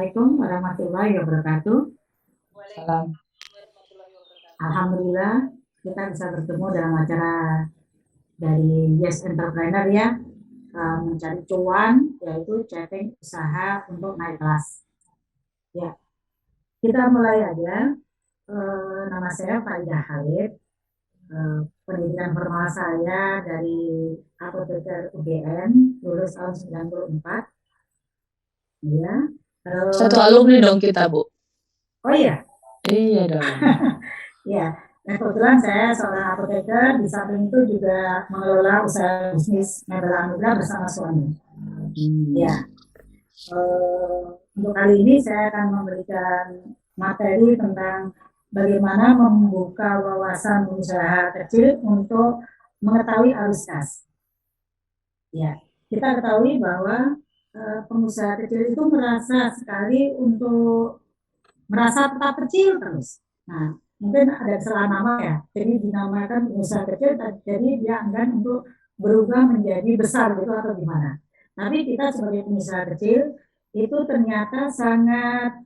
Assalamualaikum warahmatullahi wabarakatuh. Salam. Alhamdulillah kita bisa bertemu dalam acara dari Yes Entrepreneur ya, mencari cuan, yaitu chatting usaha untuk naik kelas. Ya, kita mulai aja. Nama saya Faidah Khalid. Pendidikan formal saya dari Apoteker UGM, lulus tahun 94. Ya. Satu alumni dong kita, Bu. Oh iya. Iya dong. Ya, nah kebetulan saya seorang apoteker, di samping itu juga mengelola usaha bisnis mebel anugrah bersama suami. Ya, untuk kali ini saya akan memberikan materi tentang bagaimana membuka wawasan usaha kecil untuk mengetahui arus kas. Ya, kita ketahui bahwa pengusaha kecil itu merasa sekali untuk merasa tetap kecil terus. Nah, mungkin ada kesalahan nama ya, jadi dinamakan pengusaha kecil, jadi dia enggan untuk berubah menjadi besar gitu atau gimana. Tapi kita sebagai pengusaha kecil itu ternyata sangat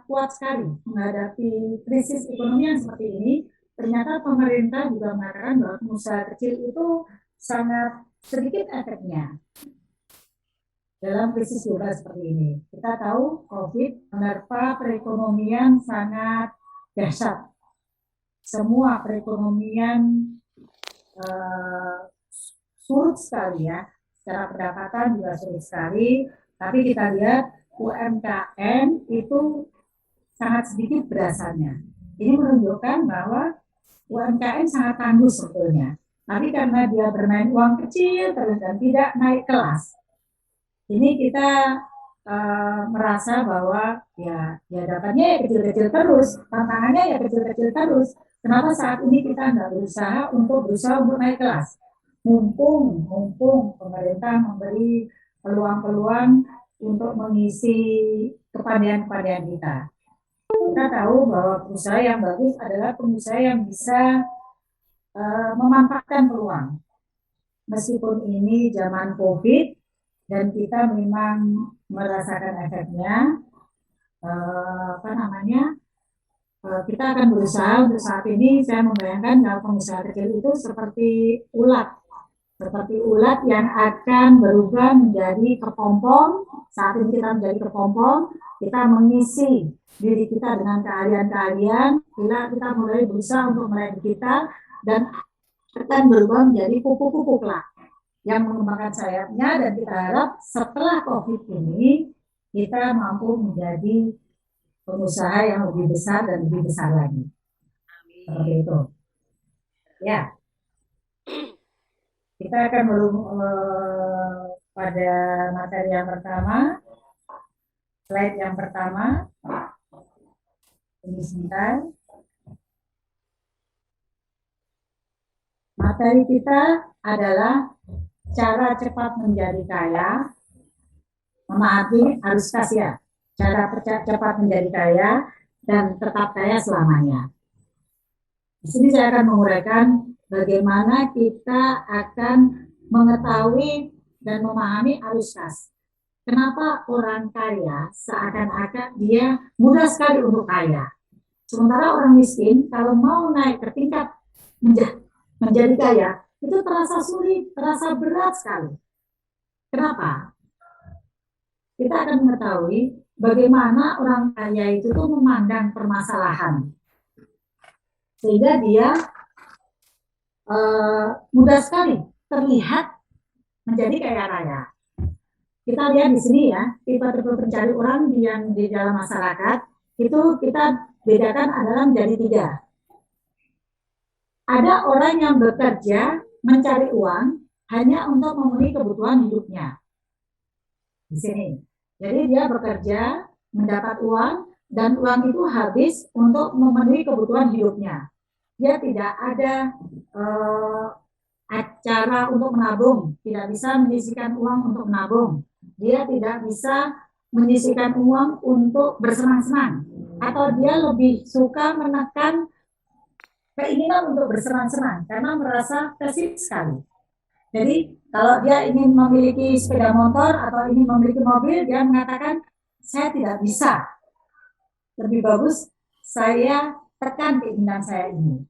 kuat sekali menghadapi krisis ekonomi yang seperti ini. Ternyata pemerintah juga mengatakan bahwa pengusaha kecil itu sangat sedikit efeknya dalam krisis global seperti ini. Kita tahu COVID menerpa perekonomian sangat dahsyat. Semua perekonomian surut sekali ya. Secara pendapatan juga surut sekali. Tapi kita lihat UMKM itu sangat sedikit berasanya. Ini menunjukkan bahwa UMKM sangat tangguh sebetulnya. Tapi karena dia bermain uang kecil terus dan tidak naik kelas, ini kita merasa bahwa ya dapatnya ya kecil-kecil terus, tantangannya ya kecil-kecil terus. Kenapa saat ini kita nggak berusaha untuk naik kelas? Mumpung pemerintah memberi peluang-peluang untuk mengisi kepandaian kita. Kita tahu bahwa pengusaha yang bagus adalah pengusaha yang bisa memanfaatkan peluang. Meskipun ini zaman COVID, dan kita memang merasakan efeknya, kita akan berusaha untuk saat ini. Saya membayangkan kalau pengusaha kecil itu seperti ulat yang akan berubah menjadi kepompong. Saat ini kita menjadi kepompong, kita mengisi diri kita dengan keahlian-keahlian. Kita mulai berusaha untuk melatih kita dan akan berubah menjadi kupu-kupu kelak yang mengembangkan sayapnya, dan kita harap setelah COVID ini kita mampu menjadi pengusaha yang lebih besar dan lebih besar lagi. Seperti itu. Ya. Kita akan pada materi yang pertama, slide yang pertama. Ini sebentar. Materi kita adalah cara cepat menjadi kaya, memahami arus kas ya. Cara cepat menjadi kaya dan tetap kaya selamanya. Di sini saya akan menguraikan bagaimana kita akan mengetahui dan memahami arus kas. Kenapa orang kaya seakan-akan dia mudah sekali untuk kaya. Sementara orang miskin kalau mau naik ke tingkat menjadi kaya, itu terasa sulit, terasa berat sekali. Kenapa? Kita akan mengetahui bagaimana orang kaya itu tuh memandang permasalahan, sehingga dia mudah sekali terlihat menjadi kaya raya. Kita lihat di sini ya, tipe-tipe pencari uang yang di dalam masyarakat itu kita bedakan adalah menjadi 3. Ada orang yang bekerja mencari uang hanya untuk memenuhi kebutuhan hidupnya. Di sini. Jadi dia bekerja, mendapat uang, dan uang itu habis untuk memenuhi kebutuhan hidupnya. Dia tidak ada acara untuk menabung, tidak bisa menyisihkan uang untuk menabung. Dia tidak bisa menyisihkan uang untuk bersenang-senang, atau dia lebih suka menekan keinginan untuk bersenang-senang karena merasa tersiksa sekali. Jadi kalau dia ingin memiliki sepeda motor atau ingin memiliki mobil, dia mengatakan saya tidak bisa. Lebih bagus saya tekan keinginan saya ini.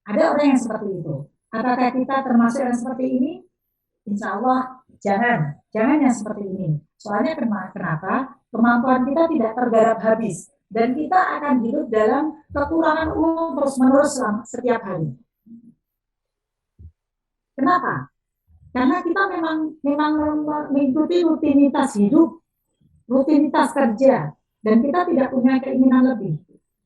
Ada orang yang seperti itu. Apakah kita termasuk yang seperti ini? Insya Allah jangan yang seperti ini. Soalnya kenapa? Kemampuan kita tidak tergarap habis dan kita akan hidup dalam kekurangan uang terus-menerus setiap hari. Kenapa? Karena kita memang mengikuti rutinitas hidup, rutinitas kerja, dan kita tidak punya keinginan lebih.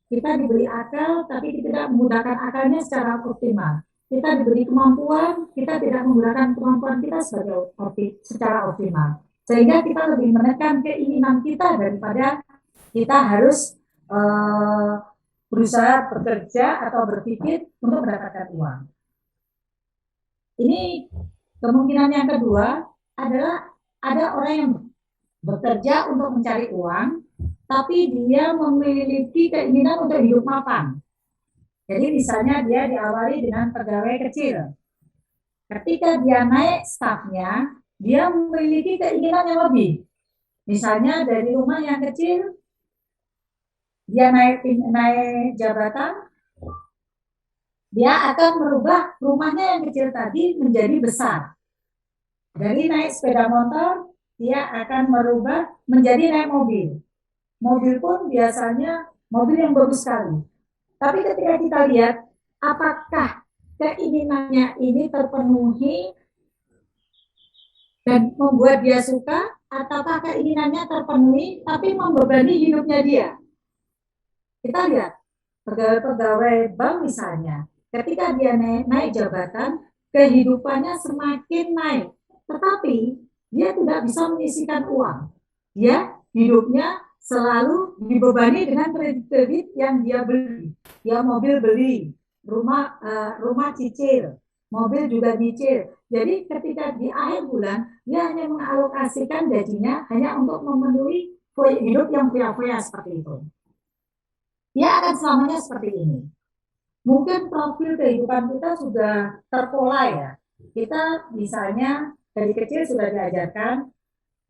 Kita diberi akal, tapi kita tidak menggunakan akalnya secara optimal. Kita diberi kemampuan, kita tidak menggunakan kemampuan kita secara optimal. Sehingga kita lebih menekan keinginan kita daripada kita harus berusaha bekerja atau berpikir untuk mendapatkan uang. Ini kemungkinan yang kedua adalah ada orang yang bekerja untuk mencari uang, tapi dia memiliki keinginan untuk hidup mapan. Jadi misalnya dia diawali dengan pegawai kecil. Ketika dia naik stafnya, dia memiliki keinginan yang lebih. Misalnya dari rumah yang kecil, dia naik jabatan, dia akan merubah rumahnya yang kecil tadi menjadi besar. Dari naik sepeda motor, dia akan merubah menjadi naik mobil. Mobil pun biasanya mobil yang bagus sekali. Tapi ketika kita lihat, apakah keinginannya ini terpenuhi dan membuat dia suka, ataukah keinginannya terpenuhi tapi membebani hidupnya dia? Kita lihat, pegawai bank misalnya, ketika dia naik jabatan, kehidupannya semakin naik. Tetapi dia tidak bisa menyisihkan uang. Dia hidupnya selalu dibebani dengan kredit yang dia beli. Dia mobil beli, rumah cicil, mobil juga cicil. Jadi ketika di akhir bulan, dia hanya mengalokasikan gajinya hanya untuk memenuhi hidup yang foya-foya seperti itu. Dia akan selamanya seperti ini. Mungkin profil kehidupan kita sudah terpola ya. Kita misalnya dari kecil sudah diajarkan,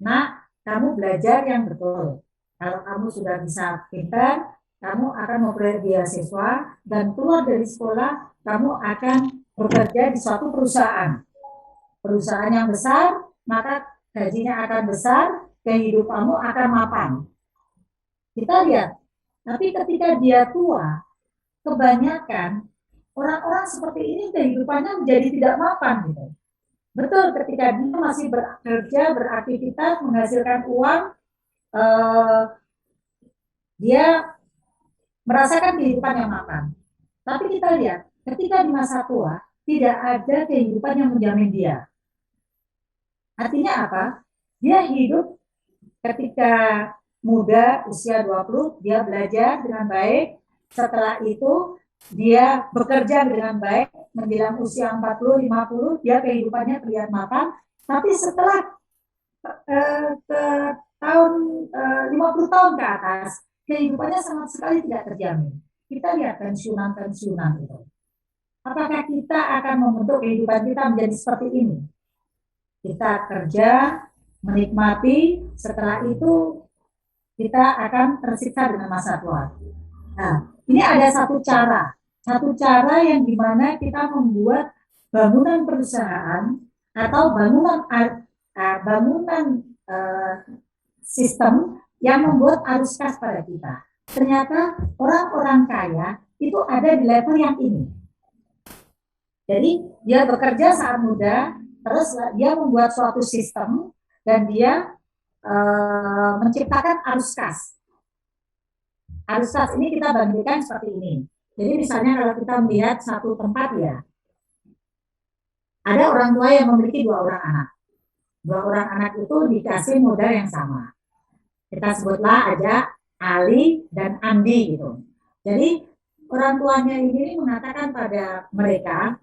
nak, kamu belajar yang betul. Kalau kamu sudah bisa pintar, kamu akan memperoleh beasiswa dan keluar dari sekolah, kamu akan bekerja di suatu perusahaan. Perusahaan yang besar, maka gajinya akan besar, kehidupanmu akan mapan. Kita lihat, tapi ketika dia tua, kebanyakan orang-orang seperti ini kehidupannya menjadi tidak mapan gitu. Betul, ketika dia masih bekerja, beraktivitas, menghasilkan uang, dia merasakan kehidupan yang mapan. Tapi kita lihat, ketika di masa tua, tidak ada kehidupan yang menjamin dia. Artinya apa? Dia hidup ketika muda, usia 20, dia belajar dengan baik. Setelah itu, dia bekerja dengan baik, menjelang usia 40, 50, dia kehidupannya terlihat mapan. Tapi setelah ke tahun 50 tahun ke atas, kehidupannya sama sekali tidak terjamin. Kita lihat pensiunan itu. Apakah kita akan membentuk kehidupan kita menjadi seperti ini? Kita kerja, menikmati, setelah itu kita akan tersiksa dengan masa tua. Nah, ini ada satu cara yang dimana kita membuat bangunan perusahaan atau bangunan sistem yang membuat arus kas pada kita. Ternyata orang-orang kaya itu ada di level yang ini. Jadi dia bekerja saat muda, terus dia membuat suatu sistem dan dia menciptakan arus kas. Arus kas ini kita bandingkan seperti ini. Jadi misalnya kalau kita melihat satu tempat ya, ada orang tua yang memiliki 2 orang anak. 2 orang anak itu dikasih modal yang sama. Kita sebutlah aja Ali dan Andi gitu. Jadi orang tuanya ini mengatakan pada mereka,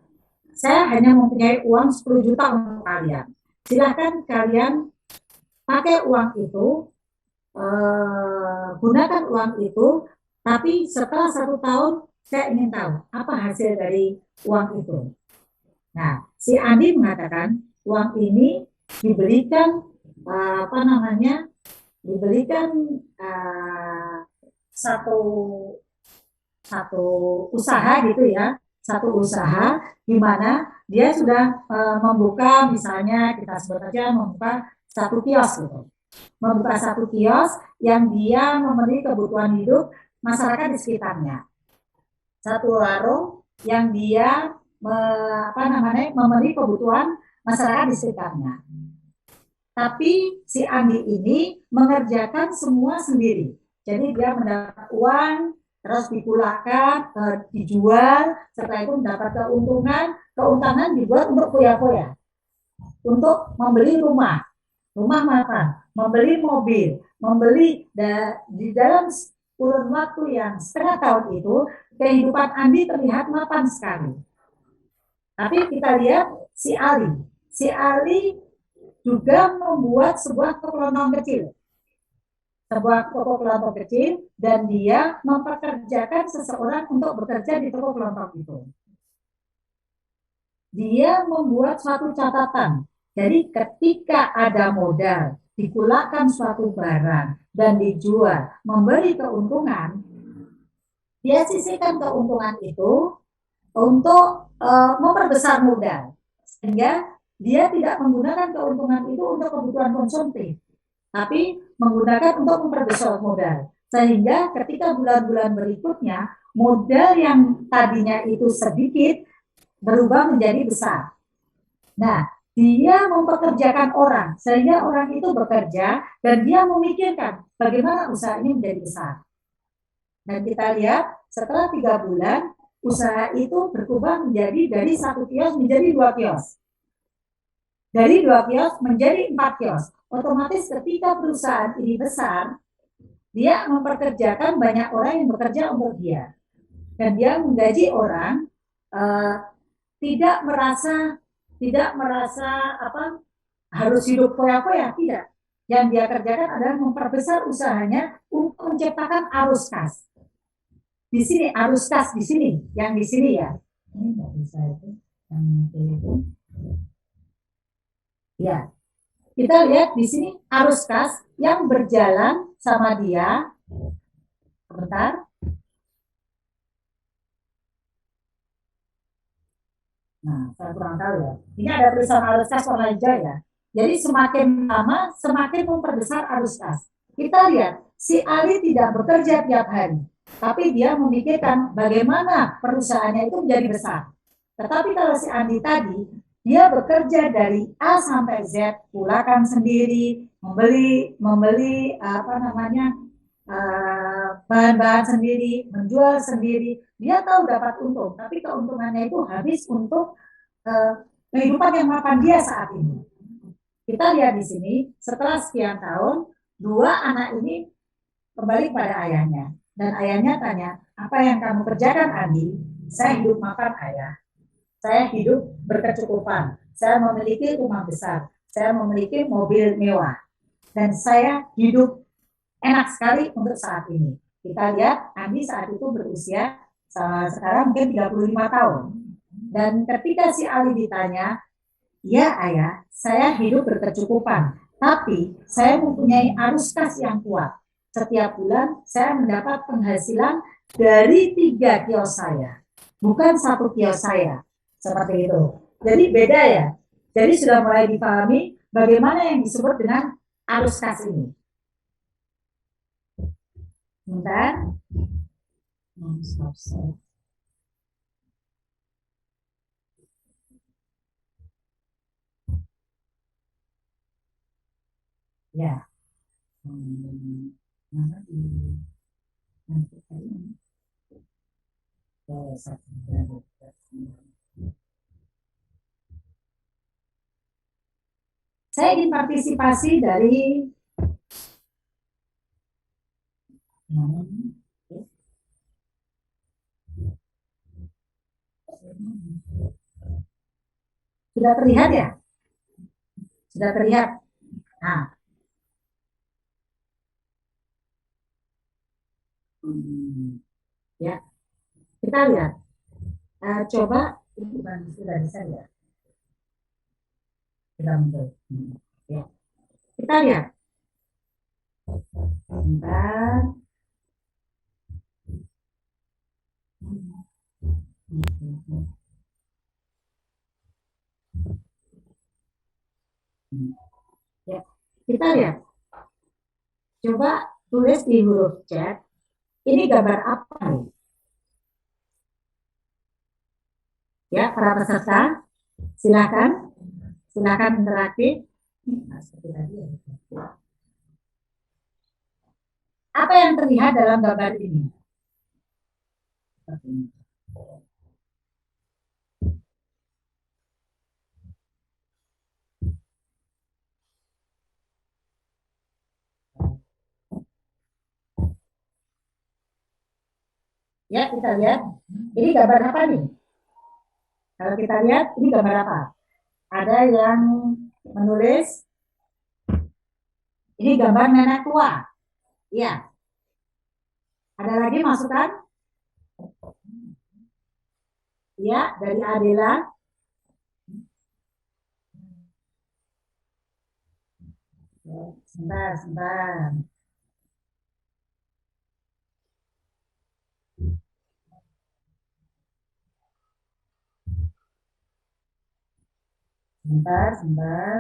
saya hanya mempunyai uang 10 juta untuk kalian. Silahkan kalian pakai uang itu, gunakan uang itu, tapi setelah 1 tahun saya ingin tahu apa hasil dari uang itu. Nah, si Andi mengatakan uang ini diberikan diberikan satu usaha gitu ya, satu usaha di mana dia sudah membuka, misalnya kita sebut aja membuka satu kios gitu, membuka satu kios yang dia memenuhi kebutuhan hidup masyarakat di sekitarnya, satu warung yang dia memenuhi kebutuhan masyarakat di sekitarnya. Tapi si Andi ini mengerjakan semua sendiri. Jadi dia mendapat uang, terus dipulangkan, dijual, setelah itu mendapat keuntungan dibuat untuk foya-foya, untuk membeli rumah makan, membeli mobil, di dalam kurun waktu yang setengah tahun itu, kehidupan Andi terlihat mapan sekali. Tapi kita lihat si Ali juga membuat sebuah toko kelontong kecil, dan dia mempekerjakan seseorang untuk bekerja di toko kelontong itu. Dia membuat suatu catatan. Jadi ketika ada modal, dipulangkan suatu barang dan dijual, memberi keuntungan, dia sisihkan keuntungan itu untuk memperbesar modal, sehingga dia tidak menggunakan keuntungan itu untuk kebutuhan konsumtif, tapi menggunakan untuk memperbesar modal. Sehingga ketika bulan-bulan berikutnya, modal yang tadinya itu sedikit berubah menjadi besar. Nah, dia mempekerjakan orang, sehingga orang itu bekerja dan dia memikirkan bagaimana usaha ini menjadi besar. Dan kita lihat setelah 3 bulan, usaha itu berkembang menjadi dari 1 kios menjadi 2 kios. Dari 2 kios menjadi 4 kios. Otomatis ketika perusahaan ini besar, dia mempekerjakan banyak orang yang bekerja untuk dia. Dan dia menggaji orang, tidak merasa harus hidup foya-foya, tidak. Yang dia kerjakan adalah memperbesar usahanya untuk menciptakan arus kas. Di sini arus kas di sini, yang di sini ya. Ini nggak bisa itu, yang itu. Ya, kita lihat di sini arus kas yang berjalan sama dia. Sebentar. Nah, saya kurang tahu ya. Ini ada tulisan arus kas warna hijau ya. Jadi semakin lama, semakin memperbesar arus kas. Kita lihat, si Ali tidak bekerja tiap hari, tapi dia memikirkan bagaimana perusahaannya itu menjadi besar. Tetapi kalau si Andi tadi, dia bekerja dari A sampai Z, pulakan sendiri, membeli bahan-bahan sendiri, menjual sendiri. Dia tahu dapat untung, tapi keuntungannya itu habis untuk kehidupan yang mapan dia saat ini. Kita lihat di sini, setelah sekian tahun, 2 anak ini kembali pada ayahnya. Dan ayahnya tanya, apa yang kamu kerjakan, Andi? Saya hidup mapan, ayah. Saya hidup berkecukupan. Saya memiliki rumah besar. Saya memiliki mobil mewah. Dan saya hidup enak sekali untuk saat ini. Kita lihat, Andi saat itu berusia sekarang mungkin 35 tahun. Dan ketika si Ali ditanya, ya ayah, saya hidup berkecukupan, tapi saya mempunyai arus kas yang kuat. Setiap bulan saya mendapat penghasilan dari 3 kios saya, bukan 1 kios saya. Seperti itu. Jadi beda ya. Jadi sudah mulai dipahami bagaimana yang disebut dengan arus kas ini. Bentar. Ya. Mana di nanti ini. Saya ingin partisipasi dari sudah terlihat ya? Sudah terlihat. Nah. Ya. Kita lihat. Coba ini sudah bisa ya. Sudah muncul. Ya. Kita lihat. Sebentar. Ya, kita lihat. Coba tulis di huruf chat. Ini gambar apa nih? Ya, para peserta, silakan, silakan interaktif. Apa yang terlihat dalam gambar ini? Ya, kita lihat. Ini gambar apa nih? Kalau kita lihat, ini gambar apa? Ada yang menulis, ini gambar nenek tua. Iya. Ada lagi masukan? Ya, dari Adela. Sebentar, sebentar. Sebentar, sebentar.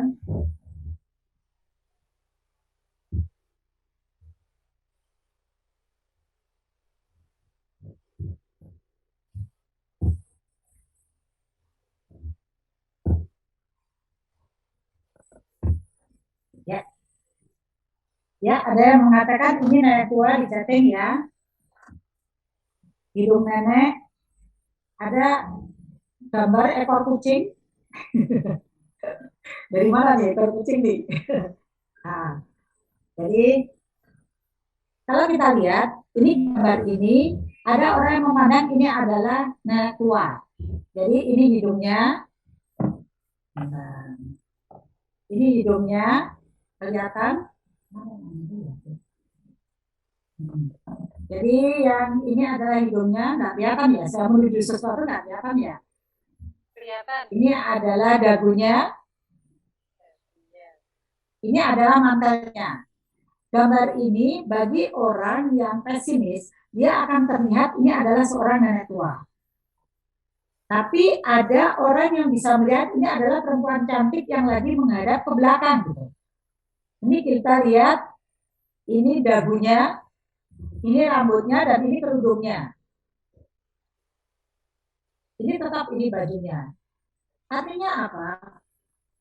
Ya, ya, ada yang mengatakan ini nenek tua di chatting ya. Hidung nenek, ada gambar ekor kucing. Dari mana nih ekor kucing nih? Nah, jadi kalau kita lihat, ini gambar ini, ada orang yang memandang ini adalah nenek tua. Jadi ini hidungnya. Nah, ini hidungnya, kelihatan. Jadi yang ini adalah hidungnya, nggak kelihatan ya. Saya menuju sesuatu nggak kelihatan ya. Kelihatan. Ini adalah dagunya. Ini adalah mantelnya. Gambar ini bagi orang yang pesimis, dia akan terlihat ini adalah seorang nenek tua. Tapi ada orang yang bisa melihat ini adalah perempuan cantik yang lagi menghadap ke belakang. Gitu. Ini kita lihat, ini dagunya, ini rambutnya, dan ini kerudungnya. Ini tetap ini bajunya. Artinya apa?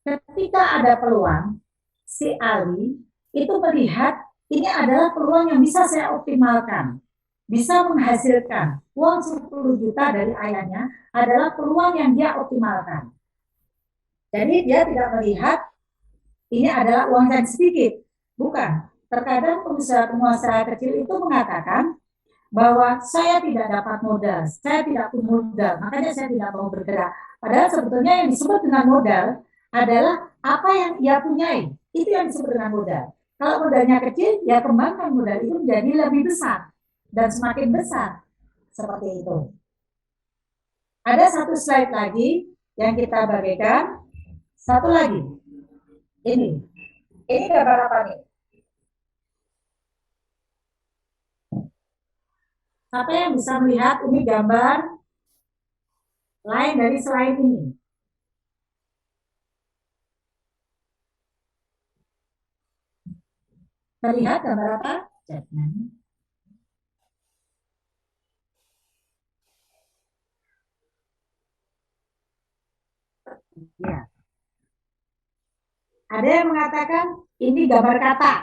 Ketika ada peluang, si Ali itu melihat ini adalah peluang yang bisa saya optimalkan. Bisa menghasilkan uang 10 juta dari ayahnya adalah peluang yang dia optimalkan. Jadi dia tidak melihat ini adalah uang yang sedikit. Bukan. Terkadang pengusaha kecil itu mengatakan bahwa saya tidak dapat modal, saya tidak punya modal, makanya saya tidak mau bergerak. Padahal sebetulnya yang disebut dengan modal adalah apa yang ia punyai. Itu yang disebut dengan modal. Kalau modalnya kecil, ya kembangkan modal itu menjadi lebih besar dan semakin besar. Seperti itu. Ada satu slide lagi yang kita bagikan. Satu lagi. Ini. Ini gambar apa nih? Siapa yang bisa melihat ini gambar lain dari slide ini? Terlihat gambar apa? Ya. Ada yang mengatakan ini gambar kata.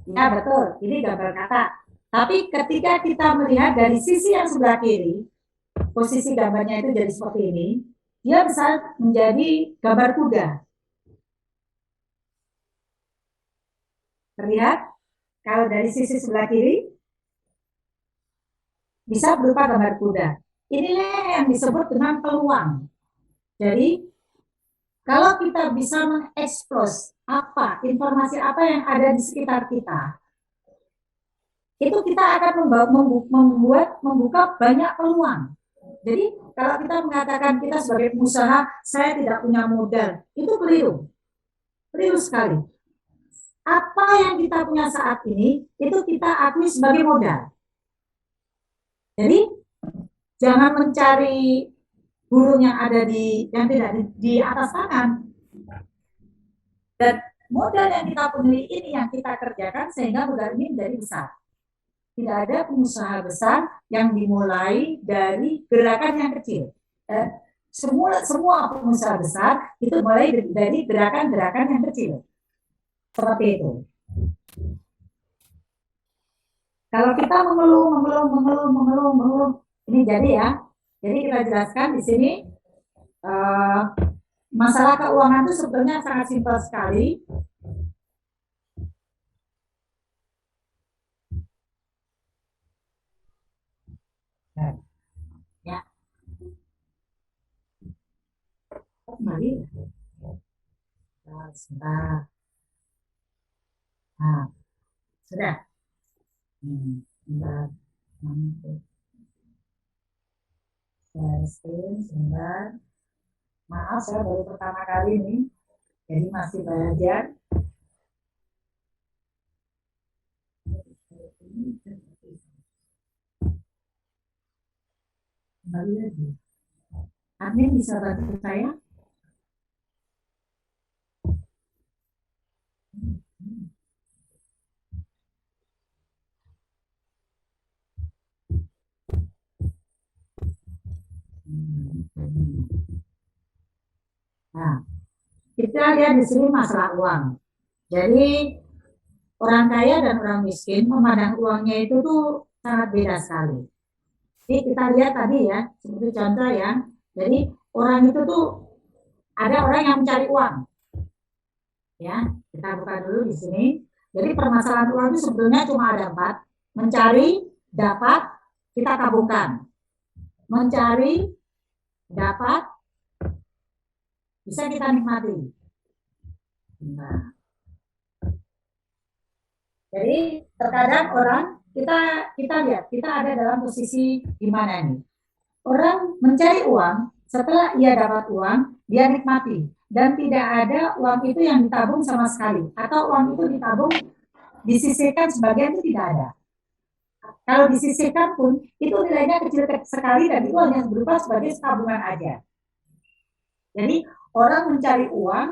Ya betul, ini gambar kata. Tapi ketika kita melihat dari sisi yang sebelah kiri, posisi gambarnya itu jadi seperti ini, dia bisa menjadi gambar kuda. Terlihat? Kalau dari sisi sebelah kiri, bisa berupa gambar kuda. Inilah yang disebut dengan peluang. Jadi, kalau kita bisa mengekspos apa, informasi apa yang ada di sekitar kita, itu kita akan membuka banyak peluang. Jadi, kalau kita mengatakan kita sebagai pengusaha, saya tidak punya modal, itu keliru. Keliru sekali. apa yang kita punya saat ini itu kita akui sebagai modal. Jadi jangan mencari burung yang ada yang tidak di atas tangan. Dan modal yang kita punya ini yang kita kerjakan sehingga modal ini menjadi besar. Tidak ada pengusaha besar yang dimulai dari gerakan yang kecil. Semua pengusaha besar itu mulai dari gerakan-gerakan yang kecil. Seperti itu. Kalau kita mengeluh, ini jadi ya. Jadi kita jelaskan di sini masalah keuangan itu sebetulnya sangat simpel sekali. Ya. Kembali. Sebentar. Nah, sudah. Sebentar. Sebentar. Maaf, saya baru pertama kali ini, jadi masih belajar. Kembali lagi. Admin bisa bantu saya? Nah, kita lihat di sini masalah uang. Jadi orang kaya dan orang miskin memandang uangnya itu tuh sangat beda sekali. Jadi kita lihat tadi ya, seperti contoh ya. Jadi orang itu tuh ada orang yang mencari uang. Ya, kita buka dulu di sini. Jadi permasalahan uang itu sebetulnya cuma ada 4. Mencari, dapat, kita tabungkan. Mencari, dapat, bisa kita nikmati. Nah, jadi terkadang orang kita lihat kita ada dalam posisi di mana nih? Orang mencari uang, setelah ia dapat uang, dia nikmati dan tidak ada uang itu yang ditabung sama sekali atau uang itu ditabung disisihkan sebagian itu tidak ada. Kalau disisihkan pun itu nilainya kecil sekali dan itu hanya berupa sebagai tabungan aja. Jadi orang mencari uang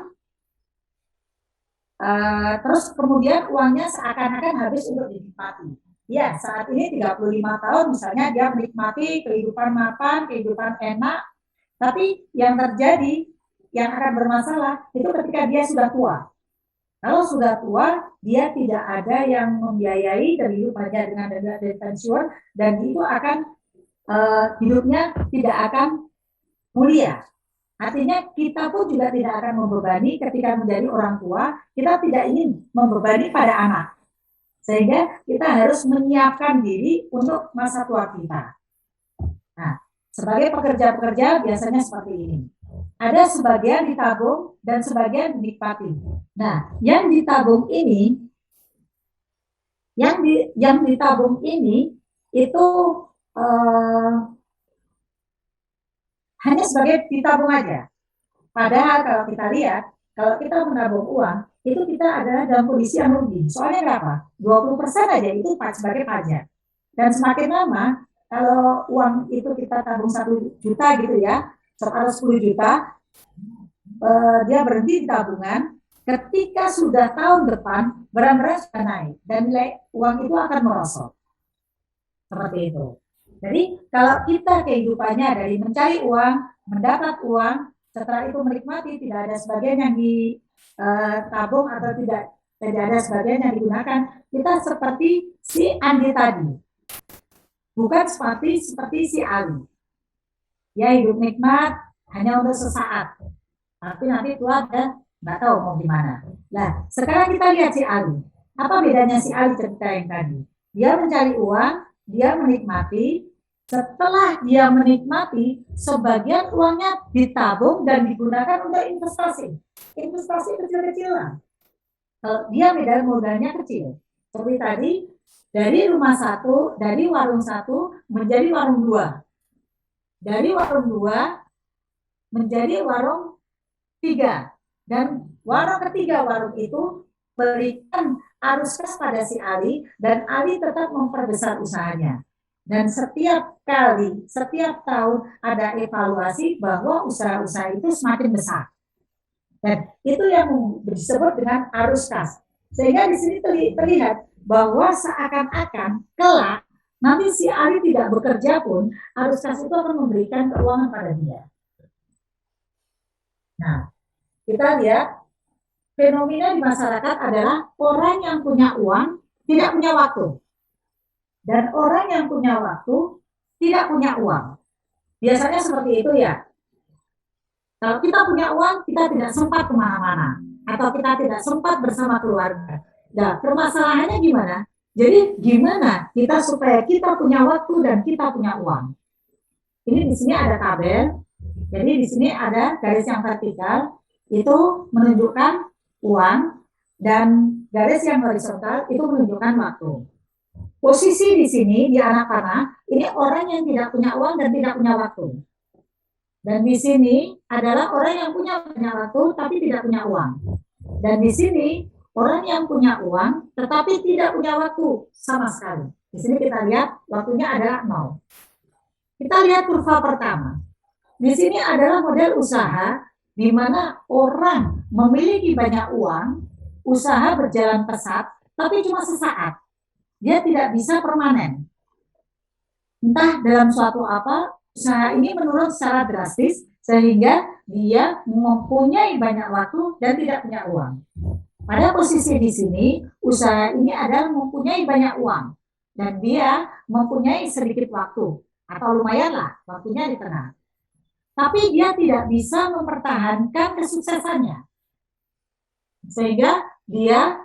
terus kemudian uangnya seakan-akan habis untuk dinikmati. Ya, saat ini 35 tahun misalnya dia menikmati kehidupan mapan, kehidupan enak, tapi yang terjadi, yang akan bermasalah, itu ketika dia sudah tua. Kalau sudah tua, dia tidak ada yang membiayai dari hidupnya dengan dari pensiun, dan itu akan hidupnya tidak akan mulia. Artinya kita pun juga tidak akan membebani ketika menjadi orang tua, kita tidak ingin membebani pada anak. Sehingga kita harus menyiapkan diri untuk masa tua kita. Nah, sebagai pekerja-pekerja biasanya seperti ini. Ada sebagian ditabung dan sebagian dinikmati. Nah, yang ditabung ini, yang ditabung ini itu hanya sebagai ditabung aja. Padahal kalau kita lihat, kalau kita menabung uang, itu kita adalah dalam kondisi yang rugi. Soalnya berapa? 20% aja itu sebagai pajak. Dan semakin lama, kalau uang itu kita tabung 1 juta gitu ya, atau 10 juta, dia berhenti di tabungan, ketika sudah tahun depan, barang-barang sudah naik, dan nilai uang itu akan merosot. Seperti itu. Jadi, kalau kita kehidupannya dari mencari uang, mendapat uang, setelah itu menikmati, tidak ada sebagian yang ditabung atau tidak ada sebagian yang digunakan, kita seperti si Andi tadi, bukan seperti si Ali. Ya hidup nikmat hanya untuk sesaat, tapi nanti tua dan nggak tahu mau gimana. Nah, sekarang kita lihat si Ali. Apa bedanya si Ali cerita yang tadi? Dia mencari uang, dia menikmati. Setelah dia menikmati, sebagian uangnya ditabung dan digunakan untuk investasi. Investasi kecil-kecilan. Kalau dia modalnya kecil. Seperti tadi, dari rumah satu, dari warung satu menjadi warung 2. Dari warung 2 menjadi warung 3. Dan warung ketiga warung itu berikan arus kas pada si Ali dan Ali tetap memperbesar usahanya. Dan setiap kali, setiap tahun ada evaluasi bahwa usaha-usaha itu semakin besar. Dan itu yang disebut dengan arus kas. Sehingga di sini terlihat bahwa seakan-akan kelak nanti si Ali tidak bekerja pun arus kas itu akan memberikan keuangan pada dia. Nah, kita lihat fenomena di masyarakat adalah orang yang punya uang tidak punya waktu. Dan orang yang punya waktu tidak punya uang. Biasanya seperti itu ya. Kalau kita punya uang, kita tidak sempat kemana-mana. Atau kita tidak sempat bersama keluarga. Nah, permasalahannya gimana? Jadi gimana kita supaya kita punya waktu dan kita punya uang? Ini di sini ada tabel. Jadi di sini ada garis yang vertikal. Itu menunjukkan uang. Dan garis yang horizontal itu menunjukkan waktu. Posisi di sini di anak panah ini orang yang tidak punya uang dan tidak punya waktu. Dan di sini adalah orang yang punya banyak waktu tapi tidak punya uang. Dan di sini orang yang punya uang tetapi tidak punya waktu sama sekali. Di sini kita lihat waktunya adalah 0. Kita lihat kurva pertama. Di sini adalah model usaha di mana orang memiliki banyak uang, usaha berjalan pesat tapi cuma sesaat. Dia tidak bisa permanen. Entah dalam suatu apa, usaha ini menurun secara drastis sehingga dia mempunyai banyak waktu dan tidak punya uang. Pada posisi di sini, usaha ini adalah mempunyai banyak uang dan dia mempunyai sedikit waktu atau lumayanlah waktunya di tengah. Tapi dia tidak bisa mempertahankan kesuksesannya sehingga dia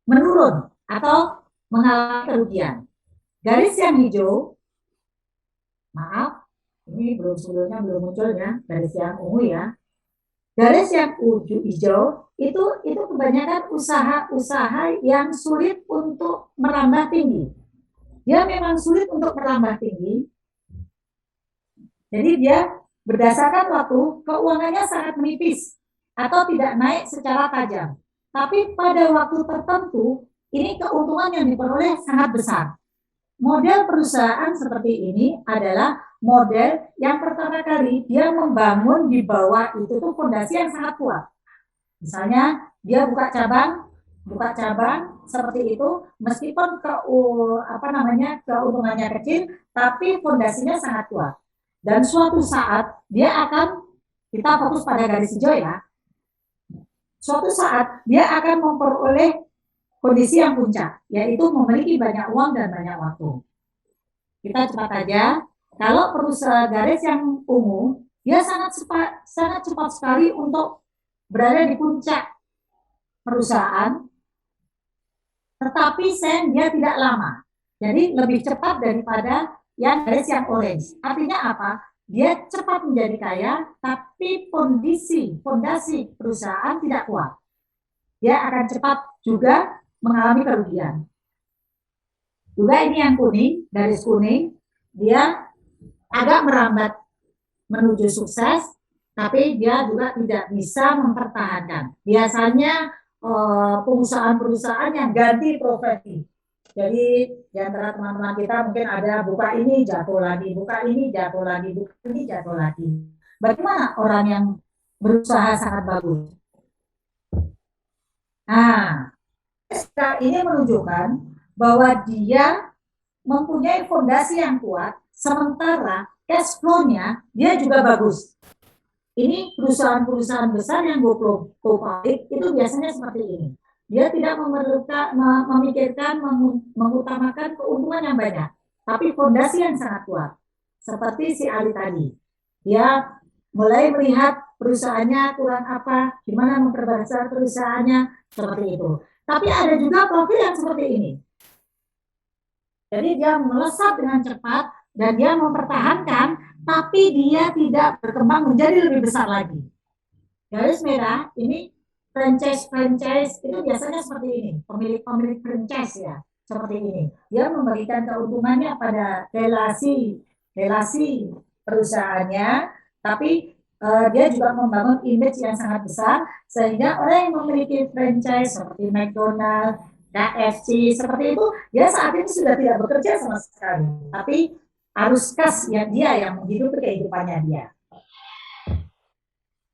menurun atau mengalami kerugian. Garis yang hijau, maaf, ini sebelumnya belum muncul ya, garis yang ungu ya. Garis yang hijau itu kebanyakan usaha-usaha yang sulit untuk merambah tinggi. Dia memang sulit untuk merambah tinggi. Jadi dia berdasarkan waktu keuangannya sangat menipis atau tidak naik secara tajam. Tapi pada waktu tertentu ini keuntungan yang diperoleh sangat besar. Model perusahaan seperti ini adalah model yang pertama kali dia membangun di bawah itu tuh fondasi yang sangat kuat. Misalnya dia buka cabang seperti itu, meskipun keuntungannya kecil, tapi fondasinya sangat kuat. Dan suatu saat dia akan, kita fokus pada garis hijau ya, suatu saat dia akan memperoleh kondisi yang puncak, yaitu memiliki banyak uang dan banyak waktu. Kita cepat aja. Kalau perusahaan garis yang ungu, dia sangat cepat sekali untuk berada di puncak perusahaan, tetapi dia tidak lama. Jadi lebih cepat daripada yang garis yang orange. Artinya apa? Dia cepat menjadi kaya, tapi fondasi perusahaan tidak kuat. Dia akan cepat juga mengalami kerugian. Juga ini yang kuning, garis kuning, dia agak merambat menuju sukses, tapi dia juga tidak bisa mempertahankan. Biasanya perusahaan-perusahaan yang ganti profesi. Jadi di antara teman-teman kita mungkin ada buka ini jatuh lagi, buka ini jatuh lagi, buka ini jatuh lagi. Bagaimana orang yang berusaha sangat bagus? Nah, ini menunjukkan bahwa dia mempunyai fondasi yang kuat, sementara cash flow-nya dia juga bagus. Ini perusahaan-perusahaan besar yang go public itu biasanya seperti ini. Dia tidak memikirkan, mengutamakan keuntungan yang banyak, tapi fondasi yang sangat kuat. Seperti si Ali tadi, dia mulai melihat perusahaannya kurang apa, gimana memperbesar perusahaannya, seperti itu. Tapi ada juga profil yang seperti ini. Jadi dia melesat dengan cepat dan dia mempertahankan, tapi dia tidak berkembang menjadi lebih besar lagi. Garis merah ini franchise itu biasanya seperti ini, pemilik franchise ya, seperti ini. Dia memberikan keuntungannya pada relasi perusahaannya, tapi dia juga membangun image yang sangat besar sehingga orang yang memiliki franchise seperti McDonald, KFC seperti itu, dia saat ini sudah tidak bekerja sama sekali, tapi arus kas yang dia yang menghidupi kehidupannya dia.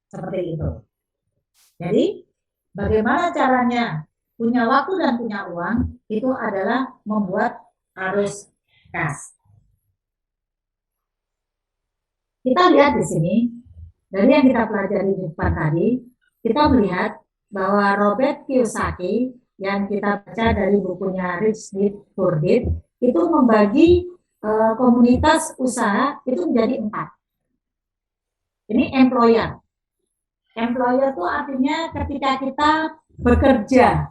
Seperti itu. Jadi, bagaimana caranya punya waktu dan punya uang itu adalah membuat arus kas. Kita lihat di sini, dari yang kita pelajari di depan tadi, kita melihat bahwa Robert Kiyosaki yang kita baca dari bukunya Rich Dad Poor Dad itu membagi komunitas usaha itu menjadi 4. Ini employer. Employer itu artinya ketika kita bekerja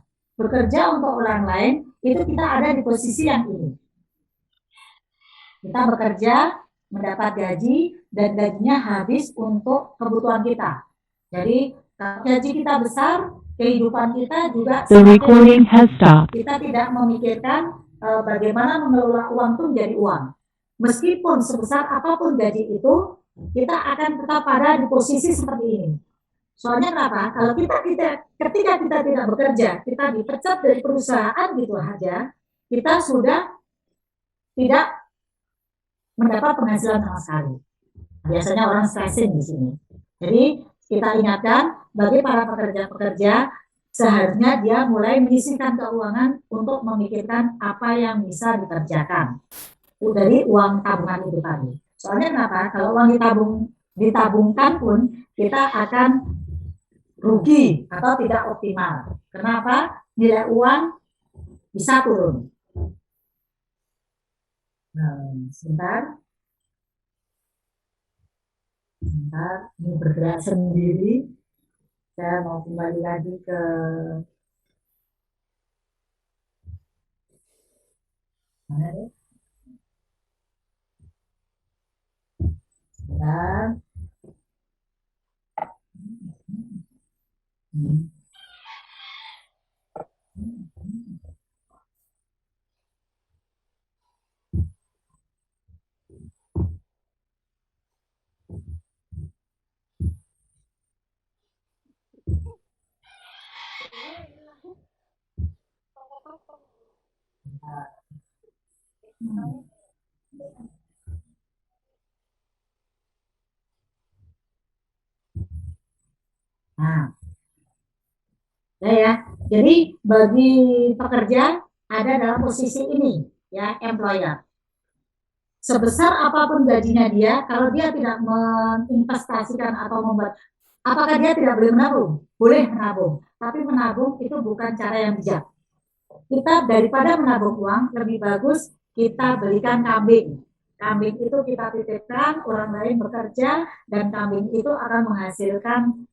untuk orang lain, itu kita ada di posisi yang ini. Kita bekerja, mendapat gaji, dan gajinya habis untuk kebutuhan kita. Jadi, kalau gaji kita besar, kehidupan kita juga kita tidak memikirkan bagaimana mengelola uang itu menjadi uang. Meskipun sebesar apapun gaji itu, kita akan tetap pada di posisi seperti ini. Soalnya kenapa? Kalau ketika kita tidak bekerja, kita dipecat dari perusahaan gitu aja, kita sudah tidak mendapat penghasilan sama sekali. Biasanya orang stressing di sini. Jadi kita ingatkan bagi para pekerja-pekerja seharusnya dia mulai menyisihkan keuangan untuk memikirkan apa yang bisa dikerjakan dari uang tabungan itu tadi. Soalnya kenapa? Kalau uang ditabungkan pun kita akan rugi atau tidak optimal. Kenapa? Nilai uang bisa turun. Sebentar, ini bergerak sendiri. Saya mau kembali lagi ke mana deh? Sebentar. Nah, ya. Jadi bagi pekerja ada dalam posisi ini, ya, employer. Sebesar apapun gajinya dia, kalau dia tidak menginvestasikan atau membuat, apakah dia tidak boleh menabung? Boleh menabung, tapi menabung itu bukan cara yang bijak. Kita daripada menabung uang, lebih bagus kita belikan kambing. Kambing itu kita titipkan, orang lain bekerja, dan kambing itu akan menghasilkan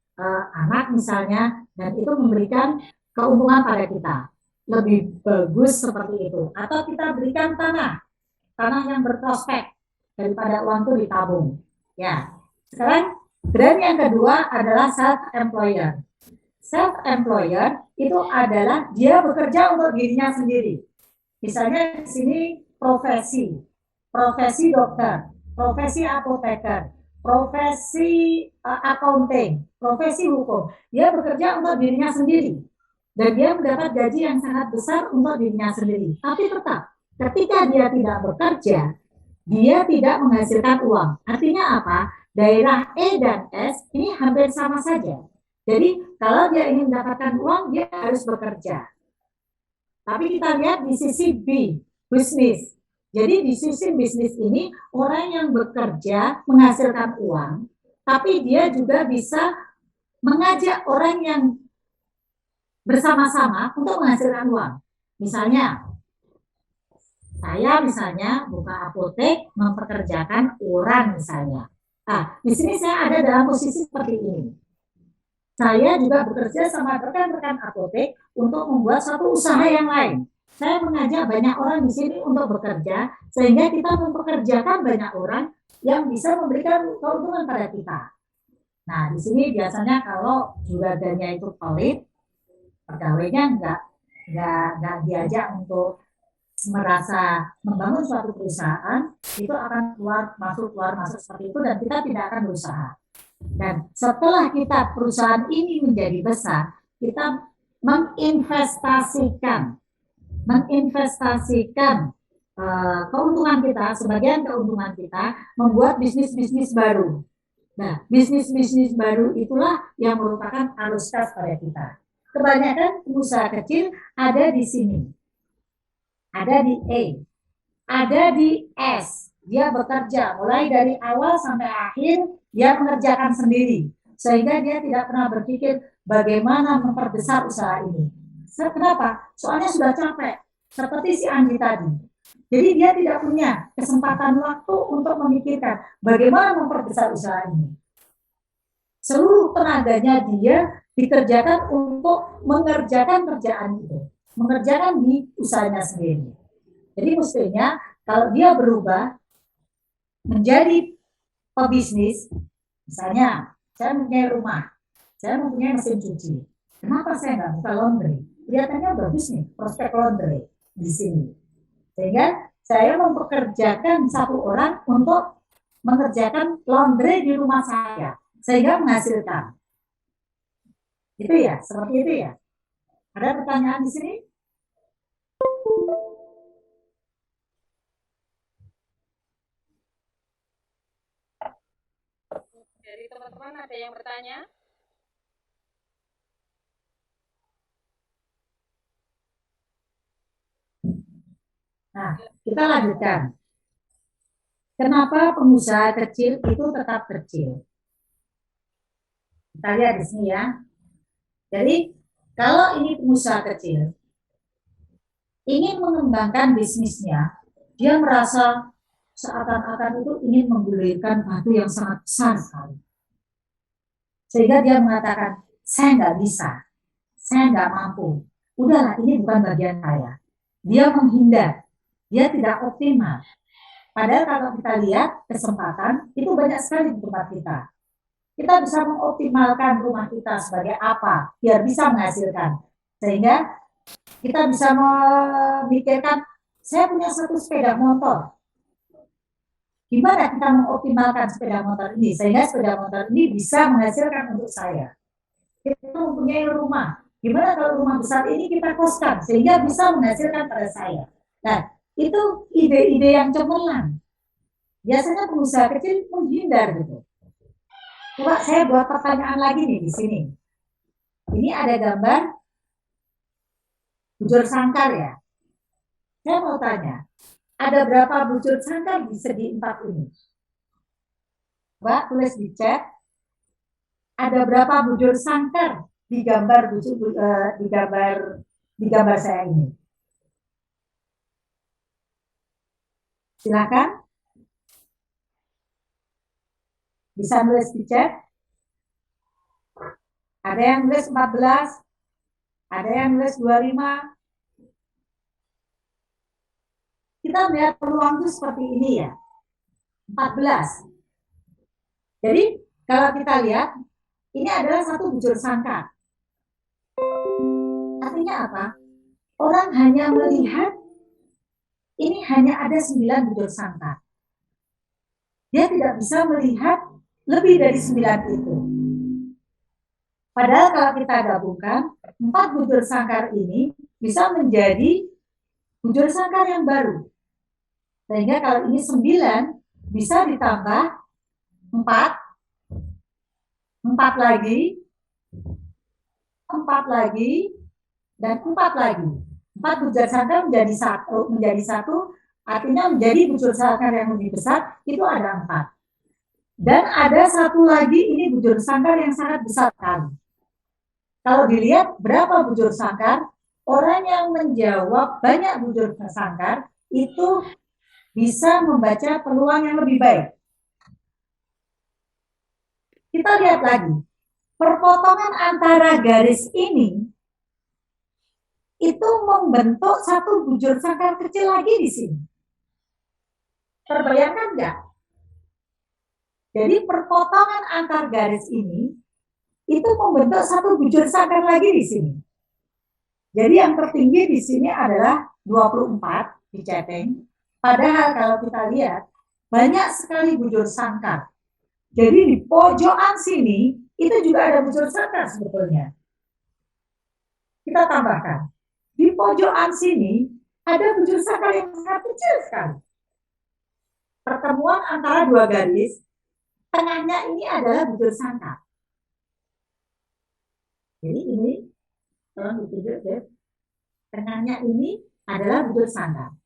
anak misalnya, dan itu memberikan keuntungan pada kita. Lebih bagus seperti itu. Atau kita berikan tanah yang berprospek daripada uang itu ditabung. Ya. Sekarang grade yang kedua adalah self-employer. Self-employer itu adalah dia bekerja untuk dirinya sendiri. Misalnya di sini profesi dokter, profesi apoteker, profesi accounting, profesi hukum. Dia bekerja untuk dirinya sendiri. Dan dia mendapat gaji yang sangat besar untuk dirinya sendiri. Tapi tetap, ketika dia tidak bekerja, dia tidak menghasilkan uang. Artinya apa? Daerah E dan S ini hampir sama saja. Jadi kalau dia ingin mendapatkan uang, dia harus bekerja. Tapi kita lihat di sisi B, bisnis. Jadi di sisi bisnis ini, orang yang bekerja menghasilkan uang, tapi dia juga bisa mengajak orang yang bersama-sama untuk menghasilkan uang. Misalnya, saya misalnya buka apotek, mempekerjakan orang misalnya. Nah, di sini saya ada dalam posisi seperti ini. Saya juga bekerja sama rekan-rekan apotek untuk membuat suatu usaha yang lain. Saya mengajak banyak orang di sini untuk bekerja, sehingga kita mempekerjakan banyak orang yang bisa memberikan keuntungan pada kita. Nah, di sini biasanya kalau juragannya itu pelit, pegawainya nggak diajak untuk merasa membangun suatu perusahaan, itu akan keluar masuk seperti itu, dan kita tidak akan berusaha. Dan setelah kita perusahaan ini menjadi besar, kita menginvestasikan keuntungan kita, sebagian keuntungan kita, membuat bisnis-bisnis baru. Nah, bisnis-bisnis baru itulah yang merupakan arus kas pada kita. Kebanyakan pengusaha kecil ada di sini, ada di E, ada di S. Dia bekerja mulai dari awal sampai akhir, dia mengerjakan sendiri, sehingga dia tidak pernah berpikir bagaimana memperbesar usaha ini. Kenapa? Soalnya sudah capek, seperti si Andi tadi. Jadi dia tidak punya kesempatan waktu untuk memikirkan bagaimana memperbesar usaha ini. Seluruh tenaganya dia dikerjakan untuk mengerjakan kerjaan itu, mengerjakan di usahanya sendiri. Jadi mestinya kalau dia berubah menjadi pebisnis, misalnya saya mempunyai rumah, saya mempunyai mesin cuci, kenapa saya nggak buka laundry? Kelihatannya bagus nih prospek laundry di sini. Sehingga saya mempekerjakan satu orang untuk mengerjakan laundry di rumah saya, sehingga menghasilkan. Itu ya, seperti itu ya. Ada pertanyaan di sini? Dari teman-teman ada yang bertanya? Nah, kita lanjutkan. Kenapa pengusaha kecil itu tetap kecil? Kita lihat di sini ya. Jadi, kalau ini pengusaha kecil, ingin mengembangkan bisnisnya, dia merasa seakan-akan itu ingin menggulirkan batu yang sangat besar sekali. Sehingga dia mengatakan, saya nggak bisa, saya nggak mampu. Udahlah, ini bukan bagian saya. Dia menghindar, dia tidak optimal. Padahal kalau kita lihat kesempatan, itu banyak sekali di tempat kita. Kita bisa mengoptimalkan rumah kita sebagai apa, biar bisa menghasilkan. Sehingga kita bisa memikirkan, saya punya satu sepeda motor. Gimana kita mengoptimalkan sepeda motor ini, sehingga sepeda motor ini bisa menghasilkan untuk saya. Kita mempunyai rumah. Gimana kalau rumah besar ini kita koskan, sehingga bisa menghasilkan pada saya. Nah, itu ide-ide yang cemerlang. Biasanya pengusaha kecil menghindar gitu. Coba saya buat pertanyaan lagi nih di sini. Ini ada gambar bujur sangkar ya. Saya mau tanya, ada berapa bujur sangkar di segi 4 ini? Coba tulis di chat. Ada berapa bujur sangkar di gambar di gambar saya ini? Silakan. Bisa nulis di chat. Ada yang nulis 14, ada yang nulis 25. Kita melihat peluang itu seperti ini ya. 14. Jadi kalau kita lihat, ini adalah satu bujur sangkar. Artinya apa? Orang hanya melihat ini hanya ada 9 bujur sangkar. Dia tidak bisa melihat lebih dari 9 itu. Padahal kalau kita gabungkan, 4 bujur sangkar ini bisa menjadi bujur sangkar yang baru. Sehingga kalau ini 9, bisa ditambah 4 lagi, 4 lagi, dan 4 lagi. 4 bujur sangkar menjadi satu, artinya menjadi bujur sangkar yang lebih besar, itu ada 4. Dan ada satu lagi, ini bujur sangkar yang sangat besar sekali. Kalau dilihat berapa bujur sangkar, orang yang menjawab banyak bujur sangkar itu bisa membaca peluang yang lebih baik. Kita lihat lagi, perpotongan antara garis ini itu membentuk satu bujur sangkar kecil lagi di sini. Terbayangkan nggak? Jadi perpotongan antar garis ini itu membentuk satu bujur sangkar lagi di sini. Jadi yang tertinggi di sini adalah 24 di chatting. Padahal kalau kita lihat banyak sekali bujur sangkar. Jadi di pojokan sini itu juga ada bujur sangkar sebetulnya. Kita tambahkan. Di pojokan sini ada bujur sangkar yang sangat kecil sekali. Pertemuan antara dua garis, tengahnya ini adalah bujur sangkar. Jadi ini, tolong ditunjuk ya. Tengahnya ini adalah bujur sangkar.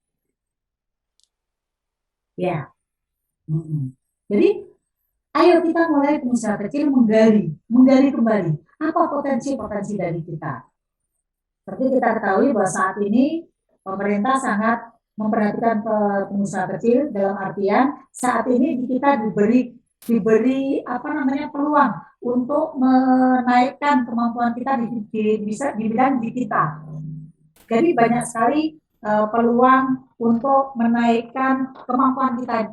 Ya. Jadi ayo kita mulai pengusaha kecil menggali kembali apa potensi-potensi dari kita. Seperti kita ketahui bahwa saat ini pemerintah sangat memperhatikan pengusaha kecil dalam artian saat ini kita diberi peluang untuk menaikkan kemampuan kita bisa di bidang digital. Jadi banyak sekali peluang untuk menaikkan kemampuan kita.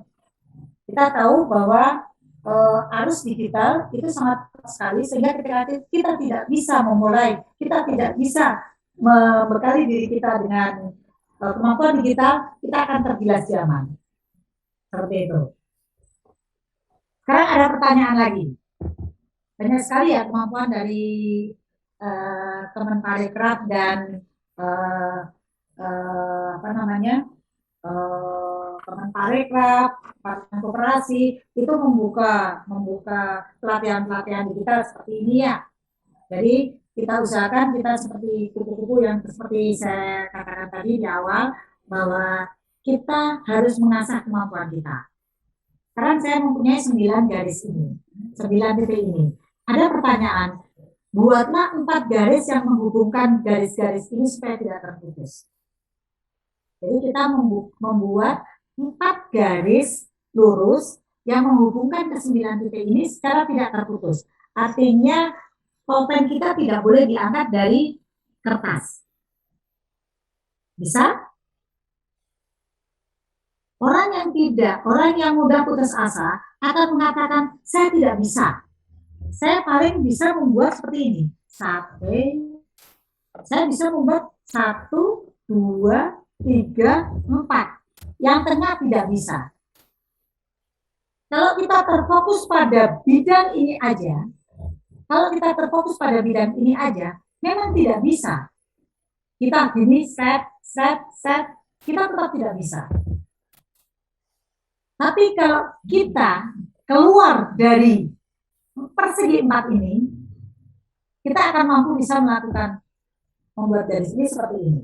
Kita tahu bahwa arus digital itu sangat sekali sehingga ketika kita tidak bisa memulai, kita tidak bisa membekali diri kita dengan kemampuan digital, kita akan tergilas zaman. Seperti itu. Sekarang ada pertanyaan lagi. Banyak sekali ya kemampuan dari Kemenparekraf dan Kemenparekraf, Departemen Koperasi itu membuka pelatihan-pelatihan digital seperti ini ya. Jadi kita usahakan kita seperti kupu-kupu yang seperti saya katakan tadi di awal bahwa kita harus mengasah kemampuan kita. Sekarang saya mempunyai 9 garis ini, 9 titik ini. Ada pertanyaan, buatlah 4 garis yang menghubungkan garis-garis ini supaya tidak terputus. Jadi kita membuat 4 garis lurus yang menghubungkan ke 9 titik ini secara tidak terputus. Artinya pulpen kita tidak boleh diangkat dari kertas. Bisa? Orang yang mudah putus asa akan mengatakan, saya tidak bisa. Saya paling bisa membuat seperti ini. Saya bisa membuat 1, 2, 3, 4. Yang tengah tidak bisa. Kalau kita terfokus pada bidang ini aja, memang tidak bisa. Kita gini, set, kita tetap tidak bisa. Tapi kalau kita keluar dari persegi 4 ini, kita akan mampu bisa membuat garis ini seperti ini.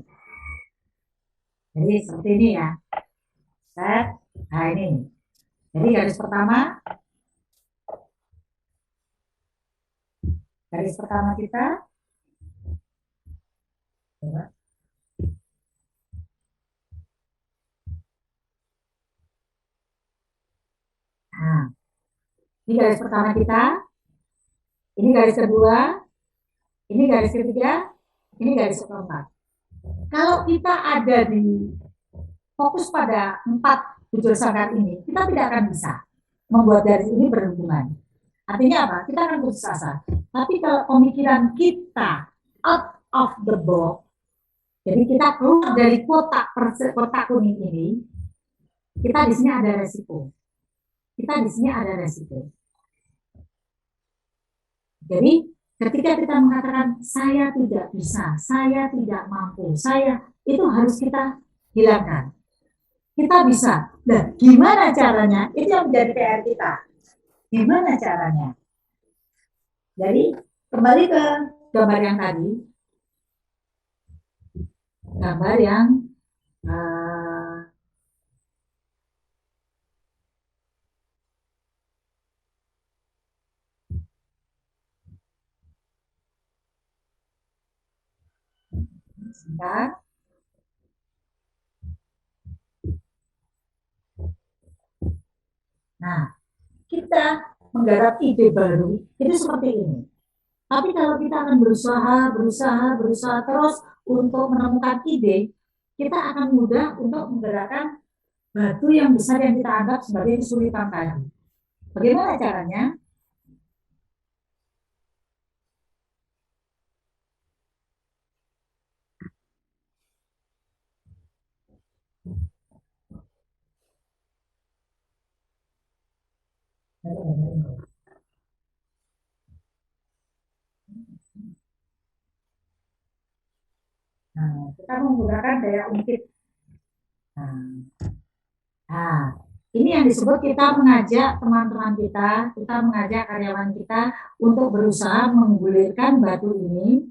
Jadi seperti ini ya. Set, nah ini. Jadi garis pertama kita nah, ini garis pertama kita, ini garis kedua, ini garis ketiga, ini garis keempat. Kalau kita ada di fokus pada 4 bujur sangkar ini, kita tidak akan bisa membuat garis ini berhubungan. Artinya apa? Kita akan putus asa. Tapi kalau pemikiran kita out of the box, jadi kita keluar dari kotak kuning ini, kita di sini ada resiko. Jadi ketika kita mengatakan saya tidak bisa, saya tidak mampu, itu harus kita hilangkan. Kita bisa. Nah, gimana caranya? Itu yang menjadi PR kita. Gimana caranya? Jadi kembali ke gambar yang tadi. Gambar yang sebentar. Nah, kita menggarap ide baru itu seperti ini. Tapi kalau kita akan berusaha terus untuk menemukan ide, kita akan mudah untuk menggerakkan batu yang besar yang kita anggap sebagai kesulitan tadi. Bagaimana caranya? Nah, kita menggunakan daya ungkit. Nah, nah, ini yang disebut kita mengajak teman-teman kita mengajak karyawan kita untuk berusaha menggulirkan batu ini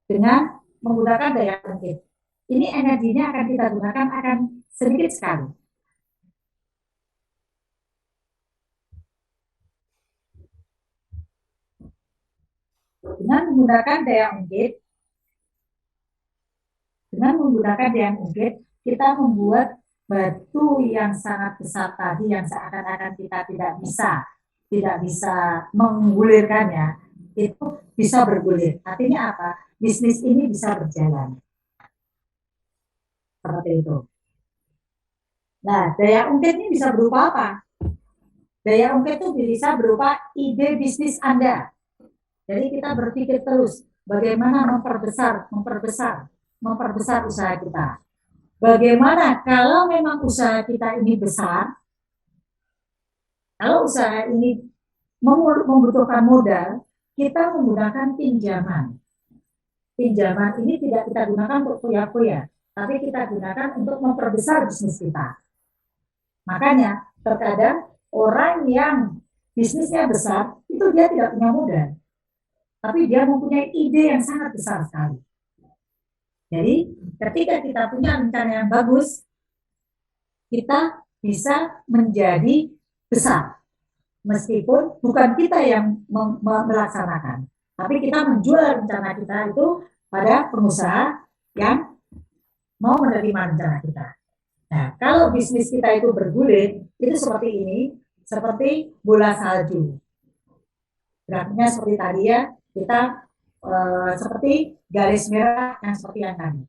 dengan menggunakan daya ungkit. Ini energinya akan kita gunakan akan sedikit sekali. Dengan menggunakan daya ungkit, kita membuat batu yang sangat besar tadi yang seakan-akan kita tidak bisa menggulirkannya, itu bisa bergulir. Artinya apa? Bisnis ini bisa berjalan. Seperti itu. Nah, daya ungkit ini bisa berupa apa? Daya ungkit itu bisa berupa ide bisnis Anda. Jadi kita berpikir terus bagaimana memperbesar usaha kita. Bagaimana kalau memang usaha kita ini besar, kalau usaha ini membutuhkan modal, kita menggunakan pinjaman. Pinjaman ini tidak kita gunakan untuk foya-foya, tapi kita gunakan untuk memperbesar bisnis kita. Makanya terkadang orang yang bisnisnya besar, itu dia tidak punya modal, tapi dia mempunyai ide yang sangat besar sekali. Jadi ketika kita punya rencana yang bagus, kita bisa menjadi besar. Meskipun bukan kita yang melaksanakan, tapi kita menjual rencana kita itu pada pengusaha yang mau menerima rencana kita. Nah, kalau bisnis kita itu bergulir, itu seperti ini, seperti bola salju. Grafiknya seperti tadi ya, kita seperti garis merah yang seperti yang tadi.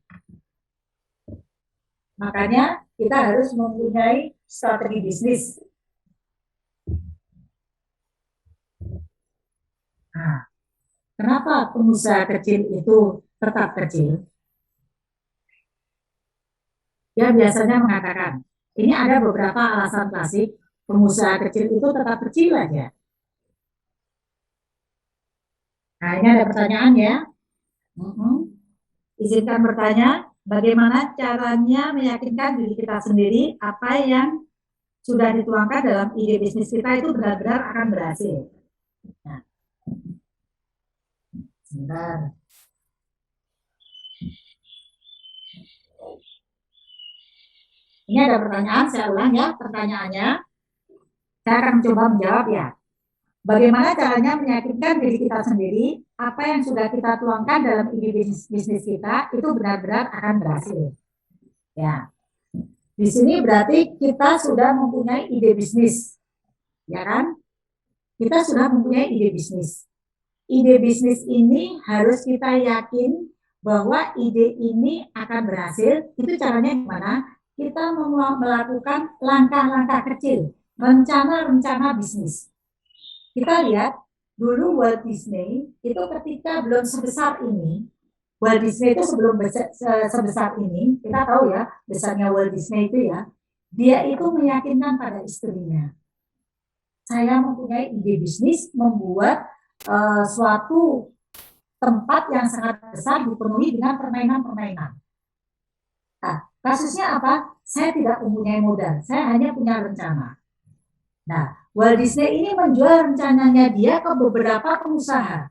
Makanya kita harus mempunyai strategi bisnis. Nah, kenapa pengusaha kecil itu tetap kecil? Dia biasanya mengatakan, ini ada beberapa alasan klasik, pengusaha kecil itu tetap kecil aja. Nah, ini ada pertanyaan ya. Izinkan bertanya, bagaimana caranya meyakinkan diri kita sendiri apa yang sudah dituangkan dalam ide bisnis kita itu benar-benar akan berhasil. Nah, sebentar. Ini ada pertanyaan, saya ulang ya pertanyaannya. Saya akan mencoba menjawab ya. Bagaimana caranya meyakinkan diri kita sendiri apa yang sudah kita tuangkan dalam ide bisnis kita itu benar-benar akan berhasil. Ya, di sini berarti kita sudah mempunyai ide bisnis, ya kan? Kita sudah mempunyai ide bisnis. Ide bisnis ini harus kita yakin bahwa ide ini akan berhasil. Itu caranya gimana? Kita melakukan langkah-langkah kecil, rencana-rencana bisnis. Kita lihat dulu Walt Disney itu ketika belum sebesar ini, Walt Disney itu sebelum sebesar ini, kita tahu ya besarnya Walt Disney itu ya, dia itu meyakinkan pada istrinya, saya mempunyai ide bisnis membuat suatu tempat yang sangat besar dipenuhi dengan permainan-permainan. Nah, kasusnya apa? Saya tidak mempunyai modal, saya hanya punya rencana. Nah, Walt Disney ini menjual rencananya dia ke beberapa pengusaha.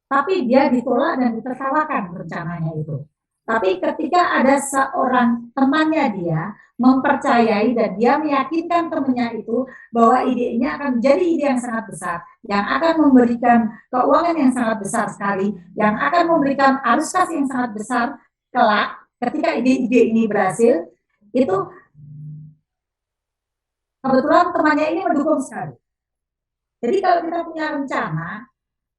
Tapi dia ditolak dan ditertawakan rencananya itu. Tapi ketika ada seorang temannya dia mempercayai dan dia meyakinkan temannya itu bahwa ide ini akan menjadi ide yang sangat besar, yang akan memberikan keuangan yang sangat besar sekali, yang akan memberikan arus kas yang sangat besar kelak ketika ide-ide ini berhasil, itu kebetulan temannya ini mendukung sekali. Jadi kalau kita punya rencana,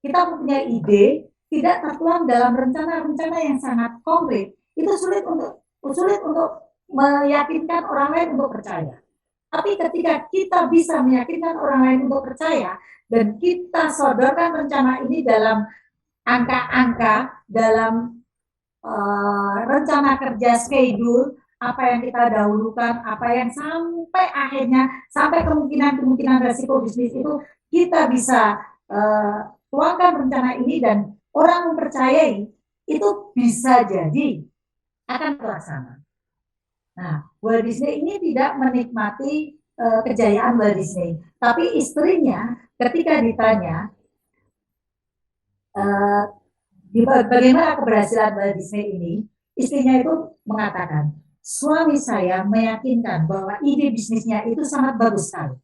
kita mempunyai ide, tidak tertuang dalam rencana-rencana yang sangat konkret, itu sulit untuk meyakinkan orang lain untuk percaya. Tapi ketika kita bisa meyakinkan orang lain untuk percaya, dan kita sodorkan rencana ini dalam angka-angka, dalam rencana kerja schedule, apa yang kita dahulukan, apa yang sampai akhirnya, sampai kemungkinan resiko bisnis itu kita bisa tuangkan rencana ini dan orang mempercayai, itu bisa jadi akan terlaksana. Nah, Walt Disney ini tidak menikmati kejayaan Walt Disney, tapi istrinya ketika ditanya bagaimana keberhasilan Walt Disney ini, istrinya itu mengatakan, suami saya meyakinkan bahwa ide bisnisnya itu sangat bagus sekali.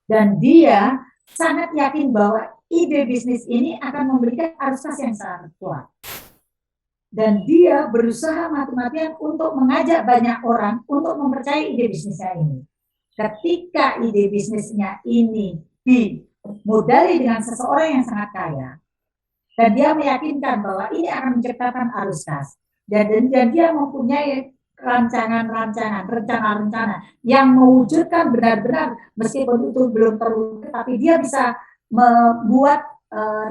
Dan dia sangat yakin bahwa ide bisnis ini akan memberikan arus kas yang sangat kuat. Dan dia berusaha mati-matian untuk mengajak banyak orang untuk mempercayai ide bisnisnya ini. Ketika ide bisnisnya ini dimodali dengan seseorang yang sangat kaya, dan dia meyakinkan bahwa ini akan menciptakan arus kas, dan dia mempunyai rancangan-rancangan, rencana-rencana yang mewujudkan benar-benar, meskipun itu belum terwujud, tapi dia bisa membuat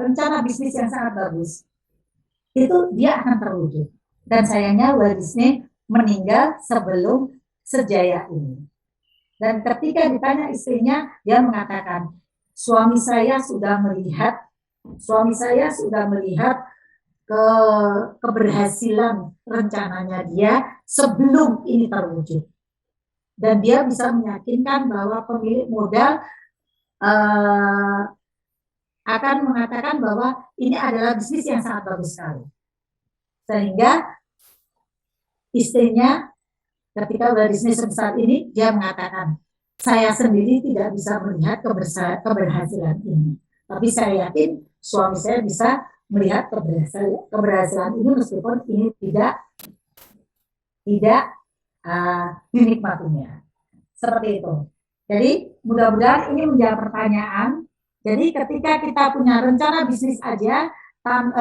rencana bisnis yang sangat bagus. Itu dia akan terwujud. Dan sayangnya Walt Disney meninggal sebelum sejaya ini. Dan ketika ditanya istrinya, dia mengatakan, suami saya sudah melihat keberhasilan rencananya dia sebelum ini terwujud. Dan dia bisa meyakinkan bahwa pemilik modal akan mengatakan bahwa ini adalah bisnis yang sangat bagus sekali. Sehingga istrinya ketika Walt Disney sebesar ini, dia mengatakan, saya sendiri tidak bisa melihat keberhasilan ini. Tapi saya yakin suami saya bisa melihat keberhasilan ini meskipun ini tidak dinikmatinya. Seperti itu. Jadi mudah-mudahan ini menjawab pertanyaan. Jadi ketika kita punya rencana bisnis aja,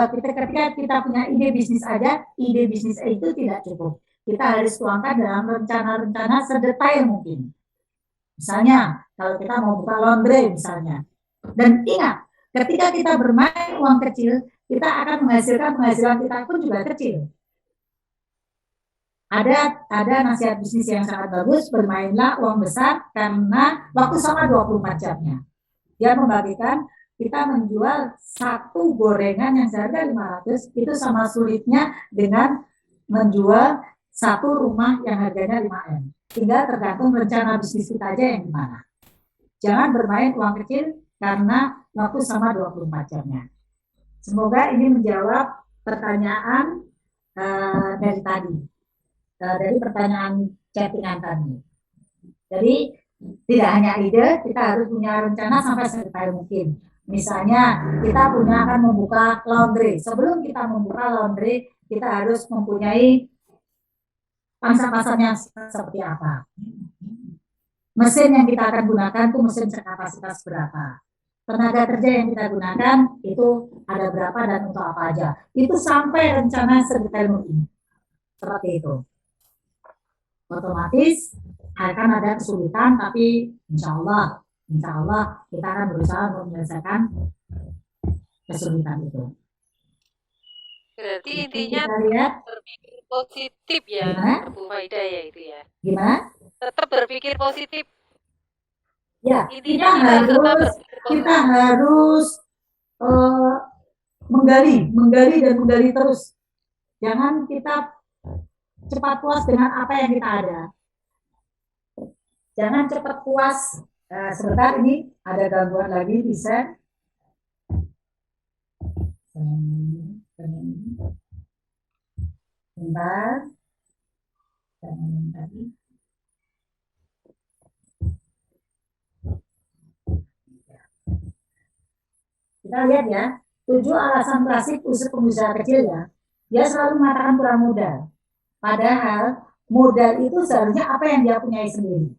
ketika kita punya ide bisnis aja, ide bisnis itu tidak cukup. Kita harus tuangkan dalam rencana-rencana sedetail mungkin. Misalnya, kalau kita mau buka laundry misalnya. Dan ingat, ketika kita bermain uang kecil, kita akan menghasilkan penghasilan kita pun juga kecil. Ada nasihat bisnis yang sangat bagus, bermainlah uang besar karena waktu sama 24 jamnya. Dia membagikan, kita menjual satu gorengan yang seharga 500, itu sama sulitnya dengan menjual satu rumah yang harganya 5M. Tinggal tergantung rencana bisnis kita aja yang gimana. Jangan bermain uang kecil karena waktu sama 24 jamnya. Semoga ini menjawab pertanyaan dari tadi. Dari pertanyaan chattingan tadi. Jadi tidak hanya ide, kita harus punya rencana sampai sedetail mungkin. Misalnya kita akan membuka laundry. Sebelum kita membuka laundry, kita harus mempunyai pangsa pasarnya seperti apa. Mesin yang kita akan gunakan itu mesin sekapasitas berapa. Tenaga kerja yang kita gunakan itu ada berapa dan untuk apa aja. Itu sampai rencana sedetail mungkin. Seperti itu. Otomatis akan ada kesulitan, tapi insya Allah kita akan berusaha untuk menyelesaikan kesulitan itu. Berarti intinya berpikir positif ya, Bu Faida ya itu ya. Gimana? Tetap berpikir positif. Ya, intinya kita harus menggali terus. Jangan kita cepat puas dengan apa yang kita ada. Jangan cepat puas. Sebentar, ini ada gangguan lagi, bisa. Sebentar. Kita lihat ya, 7 alasan klasik pengusaha kecil ya. Dia selalu mengatakan kurang modal. Padahal modal itu seharusnya apa yang dia punyai sendiri.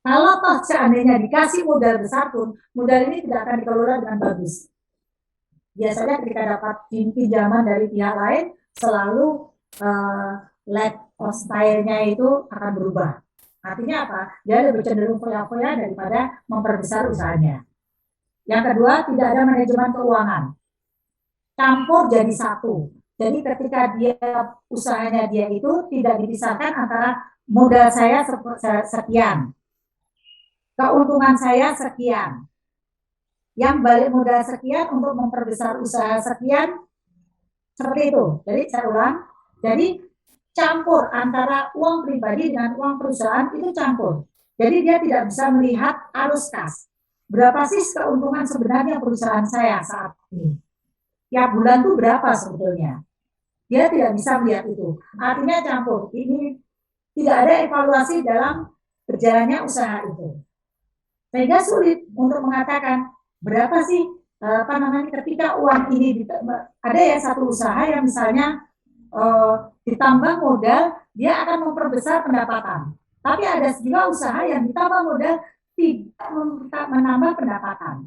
Kalau toh seandainya dikasih modal besar pun, modal ini tidak akan dikelola dengan bagus. Biasanya ketika dapat pinjaman dari pihak lain, selalu lack of style-nya itu akan berubah. Artinya apa? Dia lebih cenderung foya-foya daripada memperbesar usahanya. Yang kedua, tidak ada manajemen keuangan. Campur jadi satu. Jadi ketika usahanya dia itu tidak dipisahkan antara modal saya sekian, keuntungan saya sekian. yang balik modal sekian untuk memperbesar usaha sekian, seperti itu. Jadi saya ulang, jadi campur antara uang pribadi dengan uang perusahaan itu campur. Jadi dia tidak bisa melihat arus kas. Berapa sih keuntungan sebenarnya perusahaan saya saat ini? Tiap bulan tuh berapa sebetulnya? Dia tidak bisa melihat itu. Artinya campur. Ini tidak ada evaluasi dalam berjalannya usaha itu. Sehingga sulit untuk mengatakan berapa sih ketika uang ini ada ya satu usaha yang misalnya ditambah modal dia akan memperbesar pendapatan. Tapi ada juga usaha yang ditambah modal tidak menambah pendapatan,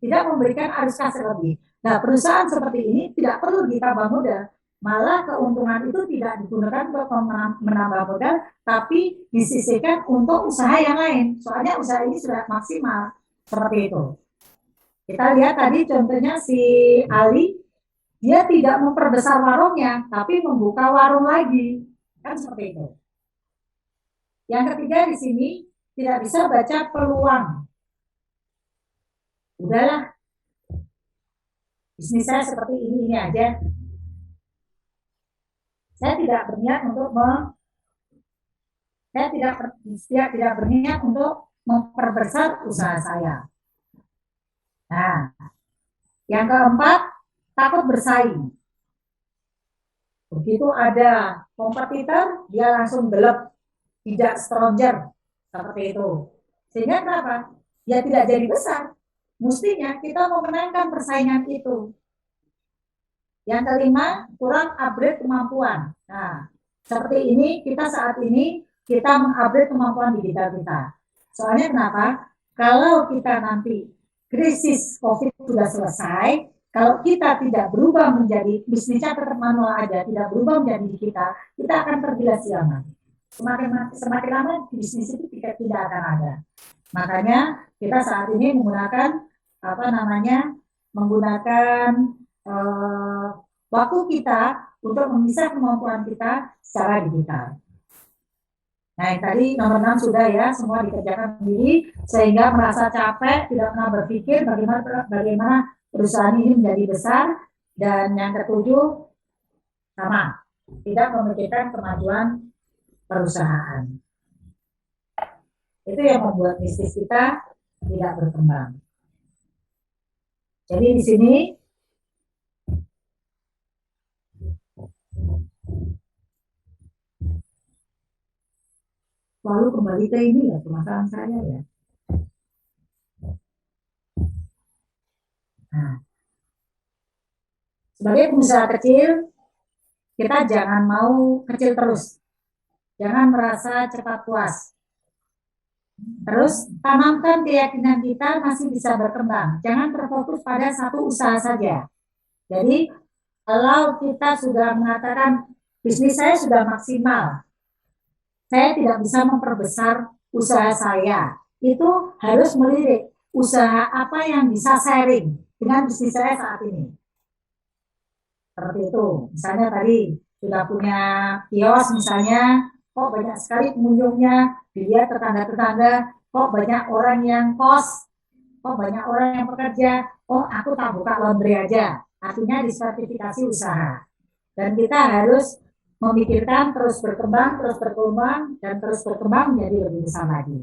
tidak memberikan arus kas lebih. Nah, perusahaan seperti ini tidak perlu ditambah modal, malah keuntungan itu tidak digunakan untuk menambah modal, tapi disisihkan untuk usaha yang lain. Soalnya usaha ini sudah maksimal, seperti itu. Kita lihat tadi contohnya si Ali, dia tidak memperbesar warungnya, tapi membuka warung lagi, kan seperti itu. Yang ketiga di sini tidak bisa baca peluang. Udahlah, bisnis saya seperti ini aja. Saya tidak berniat untuk tidak berniat untuk memperbesar usaha saya. Nah, yang keempat, takut bersaing. Begitu ada kompetitor, dia langsung gelap, tidak stronger, seperti itu. Sehingga kenapa? Ya tidak jadi besar. Mestinya kita memenangkan persaingan itu. Yang kelima, kurang upgrade kemampuan. Nah, seperti ini, kita saat ini, kita mengupgrade kemampuan digital kita. Soalnya kenapa? Kalau kita nanti krisis COVID sudah selesai, kalau kita tidak berubah menjadi bisnisnya tetap manual aja, tidak berubah menjadi kita akan tergila siangan. Semakin lama bisnis itu tidak akan ada. Makanya kita saat ini menggunakan waktu kita untuk memisah kemampuan kita secara digital. Nah, yang tadi nomor 6 sudah ya, semua dikerjakan sendiri sehingga merasa capek, tidak pernah berpikir bagaimana perusahaan ini menjadi besar. Dan yang ketujuh, sama, tidak memikirkan kemajuan perusahaan. Itu yang membuat bisnis kita tidak berkembang. Jadi di sini lalu kembali ke ini ya, permasalahan saya ya. Nah, sebagai pengusaha kecil, kita jangan mau kecil terus. Jangan merasa cepat puas. Terus tanamkan keyakinan kita masih bisa berkembang. Jangan terfokus pada satu usaha saja. Jadi kalau kita sudah mengatakan bisnis saya sudah maksimal, saya tidak bisa memperbesar usaha saya, itu harus melirik usaha apa yang bisa sharing dengan bisnis saya saat ini. Seperti itu. Misalnya tadi sudah punya kios misalnya, kok banyak sekali pengunjungnya, dilihat tetangga-tetangga, kok banyak orang yang kos, kok banyak orang yang bekerja, oh aku tak buka laundry aja. Artinya disertifikasi usaha. Dan kita harus memikirkan terus berkembang, dan terus berkembang menjadi lebih besar lagi.